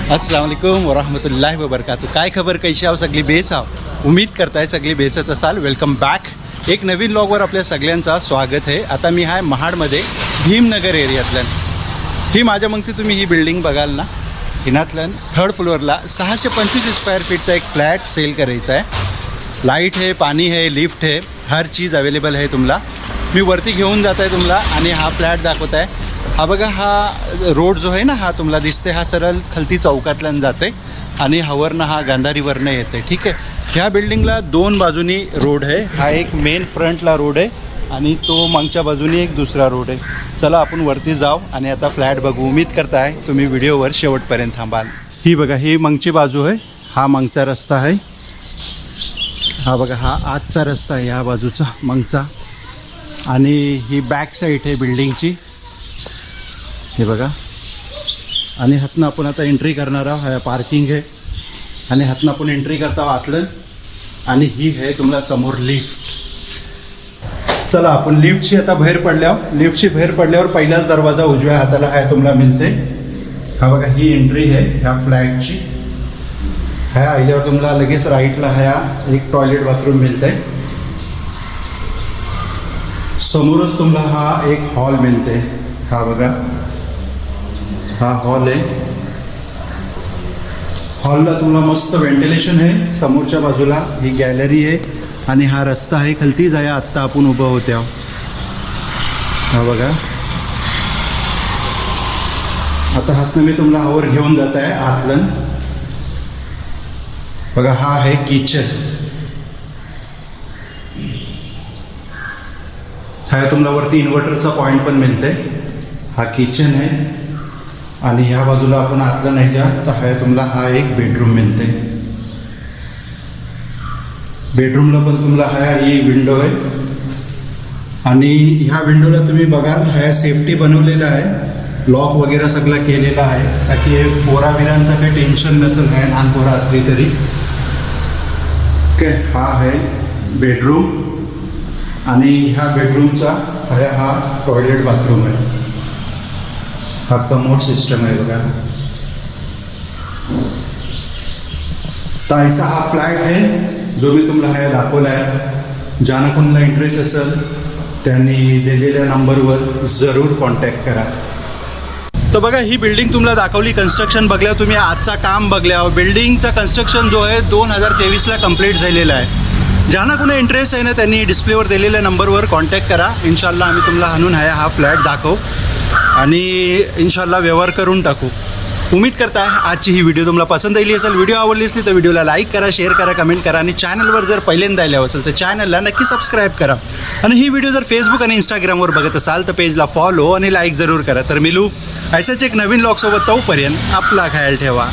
अस्सलाम वालेकुम वरहमतुल्लाहि वबरकातुहू. काय खबर, कैशी आहो सगळी बेस आहो. उम्मीद करताय सगळी बेसच असाल. Welcome back. एक नवीन व्लॉगवर आपल्या सगळ्यांचा स्वागत आहे. आता मी आहे महाडमध्ये भीमनगर एरियातल्या. ही माझ्या मग तुम्ही ही बिल्डिंग बघाल ना, हिनातल्या थर्ड फ्लोअरला 625 स्क्वेअर फीटचा एक फ्लॅट सेल करायचा आहे. लाईट आहे, पाणी आहे, लिफ्ट आहे, हर चीज अवेलेबल आहे तुम्हाला. मी वरती घेऊन जात आहे तुम्हाला आणि हा फ्लॅट दाखवत आहे. हा बघा, हा रोड जो आहे ना, हा तुम्हाला दिसते, हा सरळ खलती चौकातल्यान जाते आणि हावरनं हा गांधारीवरनं येते. ठीक आहे. ह्या बिल्डिंगला दोन बाजूनी रोड आहे. हा एक मेन फ्रंटला रोड आहे आणि तो मागच्या बाजूनी एक दुसरा रोड आहे. चला आपण वरती जाऊ आणि आता फ्लॅट बघू. उम्मीद करताय तुम्ही व्हिडिओवर शेवटपर्यंत थांबाल. ही बघा, ही मागची बाजू आहे, हा मागचा रस्ता आहे. हा बघा, हा आजचा रस्ता आहे ह्या बाजूचा मागचा. आणि ही बॅक साईड आहे बिल्डिंगची, हे बघा. आणि हातनं आपण आता एंट्री करणार आहोत. हा पार्किंग आहे आणि हातनं आपण एंट्री करता आतलं. आणि ही आहे तुम्हाला समोर लिफ्ट. चला आपण लिफ्टची आता बाहेर पडल्यावर पहिलाच दरवाजा उजव्या हाताला आहे तुम्हाला मिळते. हा बघा, ही एंट्री आहे ह्या फ्लॅटची. ह्या आल्यावर तुम्हाला लगेच राईटला ह्या एक टॉयलेट बाथरूम मिळते. समोरच तुम्हाला हा एक हॉल मिळते. हा बघा, हा हॉल आहे. हॉलला तुम्हाला मस्त व्हेंटिलेशन आहे. समोरच्या बाजूला ही गॅलरी आहे आणि हा रस्ता आहे खालती जाया. आत्ता आपण उभं होते आहो. हा बघा, आता हातनं मी तुम्हाला हावर घेऊन जात आहे आतलं. बघा, हा आहे किचन. हा तुम्हाला वरती इन्व्हर्टरचा पॉईंट पण मिळते. हा किचन आहे. आणि ह्या बाजूला आपण आतलं नाही का, तर हा तुम्हाला हा एक बेडरूम मिळते. बेडरूमला पण तुम्हाला हा ही विंडो आहे. आणि ह्या विंडोला तुम्ही बघाल, ह्या सेफ्टी बनवलेला आहे, लॉक वगैरे सगळं केलेलं आहे, ताकी पोराबिरांचं काही टेन्शन नसेल आहे लहान पोरा असली तरी. ओके, हा आहे बेडरूम. आणि ह्या बेडरूमचा हा टॉयलेट बाथरूम आहे. हा कमोड सिस्टम आहे बघा. तर ऐसा हा फ्लॅट आहे जो मी तुम्हाला हा दाखवला आहे. ज्यांना कोणाला इंटरेस्ट असेल त्यांनी दिलेल्या नंबरवर जरूर कॉन्टॅक्ट करा. तर बघा, ही बिल्डिंग तुम्हाला दाखवली. कन्स्ट्रक्शन बघल्यावर तुम्ही आजचा काम बघल्यावर बिल्डिंगचा कन्स्ट्रक्शन जो आहे 2023ला कंप्लीट झालेला आहे. ज्यांना कोणा इंटरेस्ट आहे ना, त्यांनी डिस्प्लेवर दिलेल्या नंबरवर कॉन्टॅक्ट करा. इन्शाल्लाह आम्ही तुम्हाला आणून हा फ्लॅट दाखवू आणि इन्शाल्लाह व्यवहार करून टाकू. उम्मीद करता आजची ही व्हिडिओ तुम्हाला पसंत आली असेल. व्हिडिओ आवडली असली तर व्हिडिओला लाईक करा, शेअर करा, कमेंट करा. आणि चॅनलवर जर पहिल्यांदा आले असेल तर चॅनलला नक्की सबस्क्राईब करा. आणि ही व्हिडिओ जर फेसबुक आणि इंस्टाग्रामवर बघत असाल तर पेजला फॉलो आणि लाईक जरूर करा. तर मिलू अशाच एक नवीन व्लॉगसोबत. तोपर्यंत आपला ख्याल ठेवा.